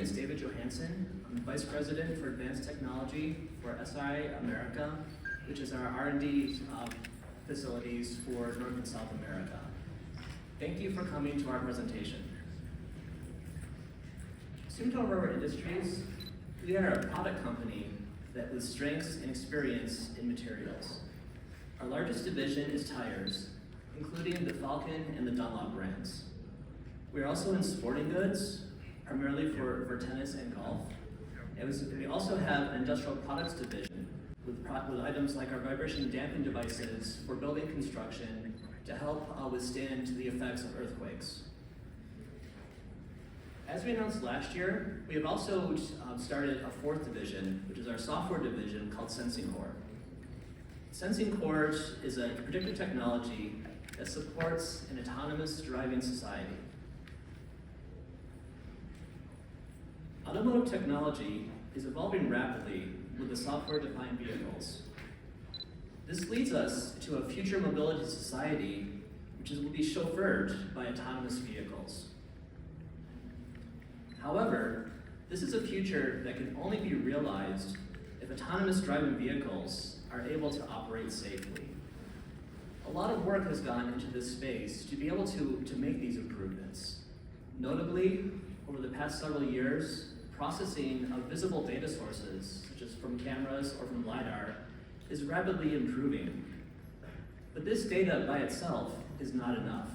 is David Johansson. I'm the Vice President for Advanced Technology for SI America, which is our R&D facilities for North and South America. Thank you for coming to our presentation. Sumitomo Rubber Industries, we are a product company that with strengths and experience in materials. Our largest division is tires, including the Falcon and the Dunlop brands. We're also in sporting goods, primarily for tennis and golf. And we also have an industrial products division with items like our vibration damping devices for building construction to help withstand the effects of earthquakes. As we announced last year, we have also started a fourth division, which is our software division called Sensing Core. Sensing Core is a predictive technology that supports an autonomous driving society. Automotive technology is evolving rapidly with the software-defined vehicles. This leads us to a future mobility society which will be chauffeured by autonomous vehicles. However, this is a future that can only be realized if autonomous driving vehicles are able to operate safely. A lot of work has gone into this space to be able to make these improvements. Notably, over the past several years, processing of visible data sources, such as from cameras or from LiDAR, is rapidly improving. But this data by itself is not enough.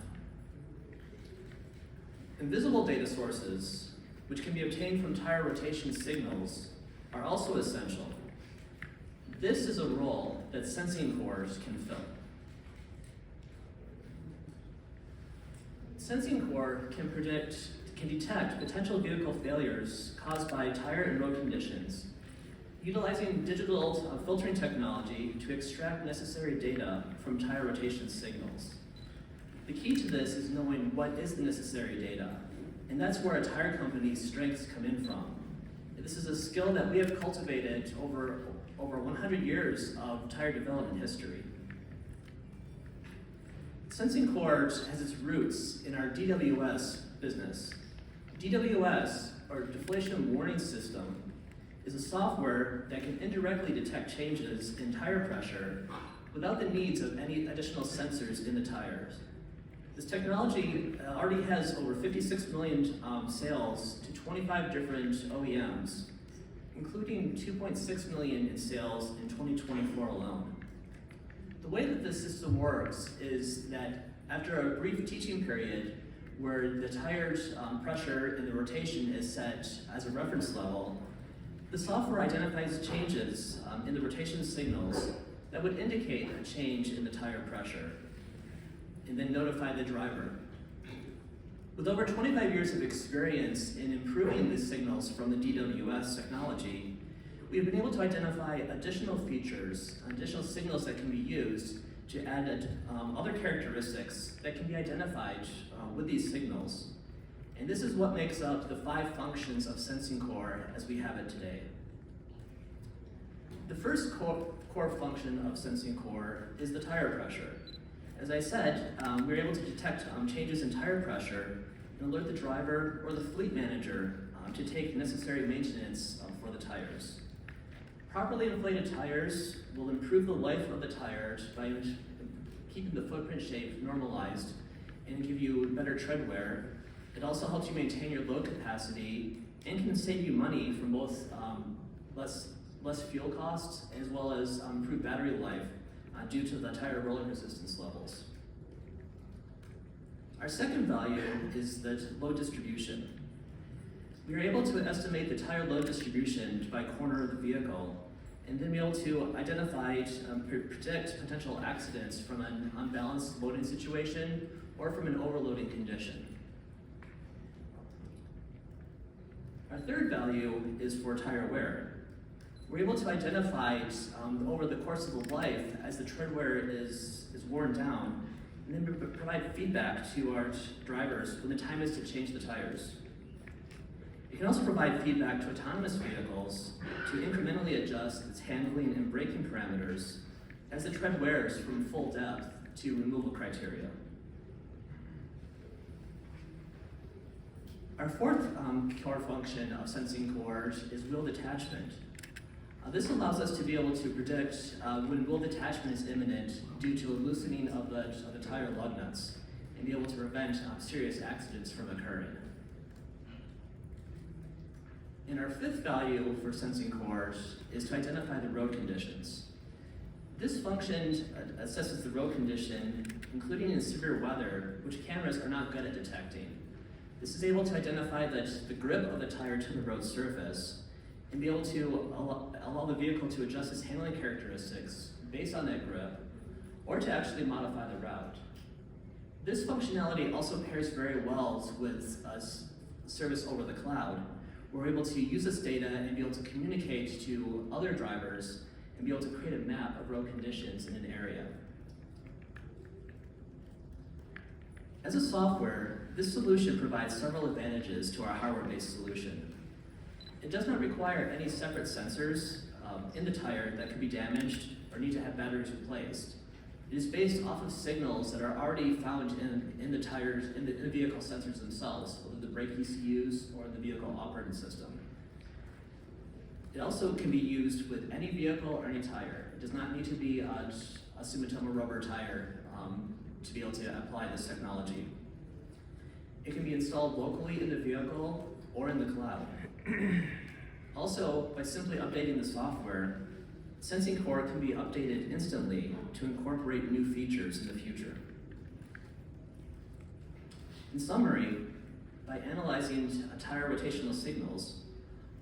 Invisible data sources, which can be obtained from tire rotation signals, are also essential. This is a role that sensing cores can fill. Sensing core can detect potential vehicle failures caused by tire and road conditions, utilizing digital filtering technology to extract necessary data from tire rotation signals. The key to this is knowing what is the necessary data, and that's where a tire company's strengths come in from. This is a skill that we have cultivated over 100 years of tire development history. Sensing Core has its roots in our DWS business. DWS, or Deflation Warning System, is a software that can indirectly detect changes in tire pressure without the needs of any additional sensors in the tires. This technology already has over 56 million sales to 25 different OEMs, including 2.6 million in sales in 2024 alone. The way that this system works is that after a brief teaching period where the tire's pressure in the rotation is set as a reference level, the software identifies changes in the rotation signals that would indicate a change in the tire pressure, and then notify the driver. With over 25 years of experience in improving the signals from the DWS technology, we have been able to identify additional features, additional signals that can be used to add other characteristics that can be identified with these signals. And this is what makes up the 5 functions of Sensing Core as we have it today. The first core function of Sensing Core is the tire pressure. As I said, we're able to detect changes in tire pressure and alert the driver or the fleet manager to take necessary maintenance for the tires. Properly inflated tires will improve the life of the tire by keeping the footprint shape normalized and give you better tread wear. It also helps you maintain your load capacity and can save you money from both less fuel costs as well as improved battery life due to the tire rolling resistance levels. Our second value is the load distribution. We are able to estimate the tire load distribution by corner of the vehicle and then be able to identify, predict potential accidents from an unbalanced loading situation or from an overloading condition. Our third value is for tire wear. We're able to identify over the course of the life as the tread wear is worn down, and then provide feedback to our drivers when the time is to change the tires. It can also provide feedback to autonomous vehicles to incrementally adjust its handling and braking parameters as the tread wears from full depth to removal criteria. Our fourth core function of sensing cores is wheel detachment. This allows us to be able to predict when wheel detachment is imminent due to a loosening of the tire lug nuts and be able to prevent serious accidents from occurring. And our fifth value for sensing cores is to identify the road conditions. This function assesses the road condition, including in severe weather, which cameras are not good at detecting. This is able to identify the grip of the tire to the road surface and be able to allow the vehicle to adjust its handling characteristics based on that grip, or to actually modify the route. This functionality also pairs very well with service over the cloud. We're able to use this data and be able to communicate to other drivers and be able to create a map of road conditions in an area. As a software, this solution provides several advantages to our hardware-based solution. It does not require any separate sensors in the tire that could be damaged or need to have batteries replaced. It is based off of signals that are already found in the tires, in the vehicle sensors themselves, whether the brake ECUs or the vehicle operating system. It also can be used with any vehicle or any tire. It does not need to be a Sumitomo rubber tire to be able to apply this technology. It can be installed locally in the vehicle or in the cloud. Also, by simply updating the software, Sensing Core can be updated instantly to incorporate new features in the future. In summary, by analyzing tire rotational signals,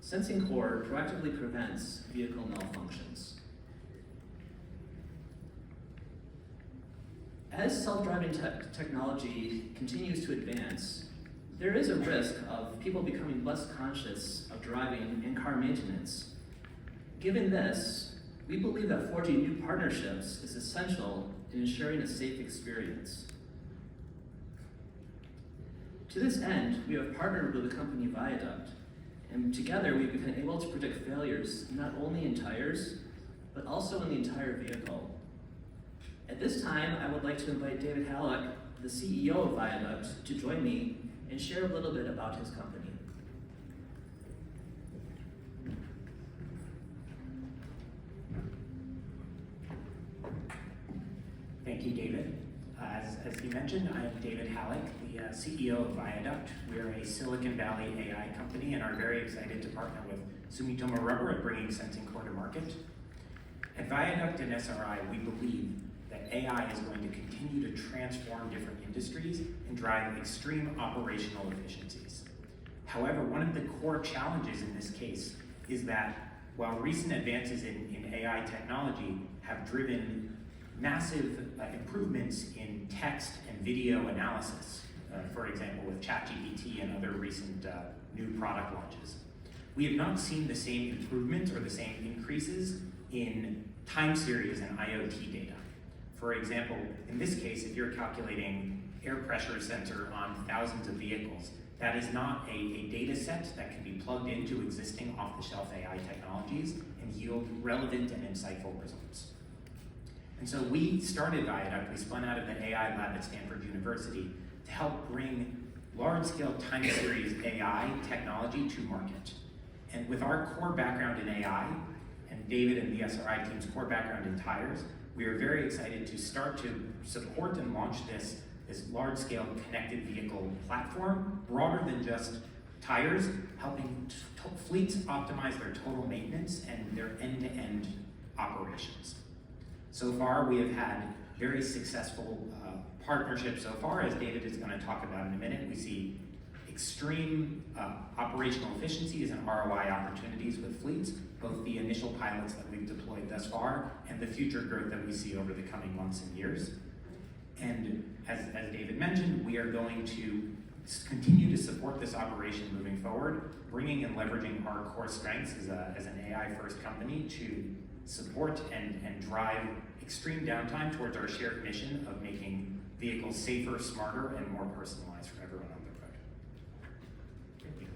Sensing Core proactively prevents vehicle malfunctions. As self-driving technology continues to advance, there is a risk of people becoming less conscious of driving and car maintenance. Given this, we believe that forging new partnerships is essential in ensuring a safe experience. To this end, we have partnered with the company Viaduct, and together we've been able to predict failures not only in tires, but also in the entire vehicle. At this time, I would like to invite David Halleck, the CEO of Viaduct, to join me and share a little bit about his company. Thank you, David. As he mentioned, I am David Halleck, the CEO of Viaduct. We are a Silicon Valley AI company and are very excited to partner with Sumitomo Rubber at bringing Sensing Core to market. At Viaduct and SRI, we believe that AI is going to continue to transform different industries and drive extreme operational efficiencies. However, one of the core challenges in this case is that while recent advances in AI technology have driven massive improvements in text and video analysis, for example, with ChatGPT and other recent new product launches, we have not seen the same improvements or the same increases in time series and IoT data. For example, in this case, if you're calculating air pressure sensor on thousands of vehicles, that is not a data set that can be plugged into existing off-the-shelf AI technologies and yield relevant and insightful results. And so we started Viaduct, we spun out of the AI lab at Stanford University to help bring large-scale time series AI technology to market. And with our core background in AI, and David and the SRI team's core background in tires, we are very excited to start to support and launch this large-scale connected vehicle platform, broader than just tires, helping fleets optimize their total maintenance and their end-to-end operations. So far, we have had very successful partnerships so far, as David is going to talk about in a minute. We see extreme operational efficiencies and ROI opportunities with fleets, both the initial pilots that we've deployed thus far and the future growth that we see over the coming months and years. And as David mentioned, we are going to continue to support this operation moving forward, bringing and leveraging our core strengths as an AI-first company to support and drive extreme downtime towards our shared mission of making vehicles safer, smarter, and more personalized for everyone on the road. Thank you.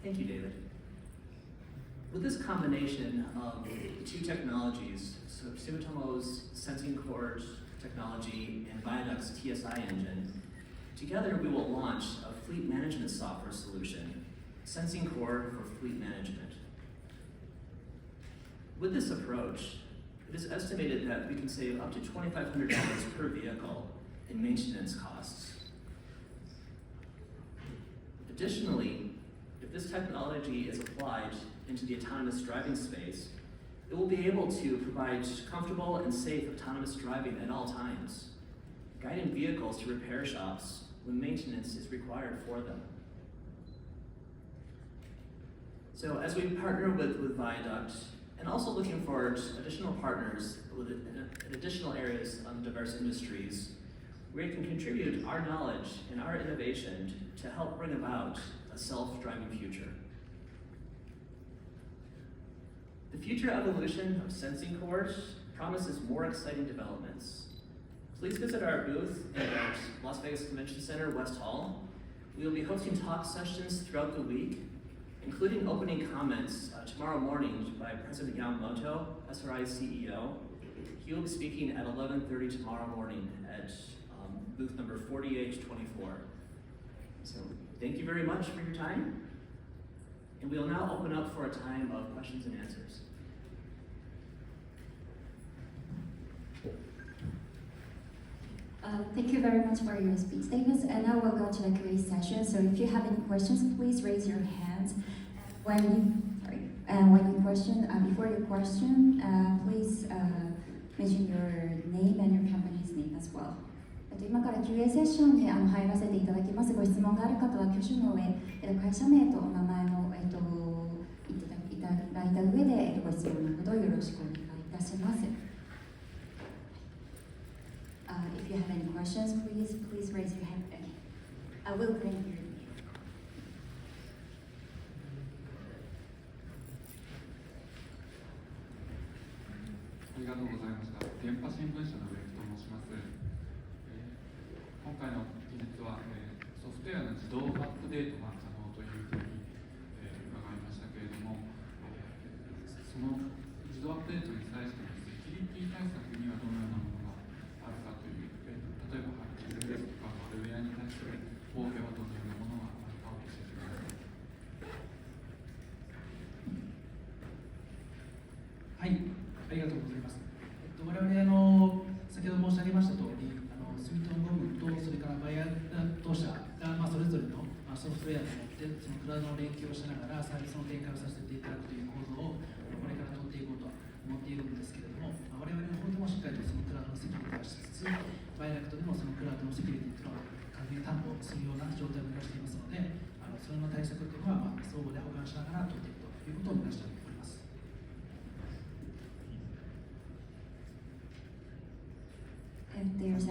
Thank you, David. With this combination of two technologies, so Sumitomo's sensing cores technology and Viaduct's TSI engine, together we will launch a fleet management software solution, Sensing Core for Fleet Management. With this approach, it is estimated that we can save up to $2,500 per vehicle in maintenance costs. Additionally, if this technology is applied into the autonomous driving space, it will be able to provide comfortable and safe autonomous driving at all times, guiding vehicles to repair shops when maintenance is required for them. So as we partner with Viaduct, and also looking for additional partners in additional areas of diverse industries, we can contribute our knowledge and our innovation to help bring about a self-driving future. The future evolution of sensing cores promises more exciting developments. Please visit our booth at Las Vegas Convention Center, West Hall. We will be hosting talk sessions throughout the week, including opening comments tomorrow morning by President Yamamoto, SRI's CEO. He will be speaking at 11:30 tomorrow morning at booth number 4824. So thank you very much for your time. And we will now open up for a time of questions and answers. Thank you very much for your speech statements, and now we'll go to the Q&A session. So if you have any questions, please raise your hands. When you question, before your question, please mention your name and your company's name as well. 今から Q&A セッションに入らせていただきます。ご質問がある方は挙手の上、会社名とお名前を言っていただいた上で、ご質問のほどよろしくお願いいたします。If you have any questions, please raise your hand. Okay. I will bring your name. ありがとうございました。電波新聞社の植木と申します。今回の技術は、ソフトウェアの自動アップデートが可能というふうに、伺いましたけれども、その自動アップデートに際してのセキュリティ対策にはどのようなものがあるかという、例えばハッキングですとかマルウェアに対する防御はどのようなものがあるかを教えてください。はい、ありがとうございます。我々先ほど申し上げました通り、住友部とそれからバイヤー当社が、それぞれのソフトウェアを持ってそのクラウドの連携をしながらサービスの展開をさせていただくという構造をこれから取っていこうと思っているんですけれども、我々の方でもしっかりとそのクラウドのセキュリティをしつつ、バイヤーでもそのクラウドのセキュリティというのを完全に担保するような状態を目指していますので、それの対策というのは相互で補完しながら取っていくということを目指しております。If there's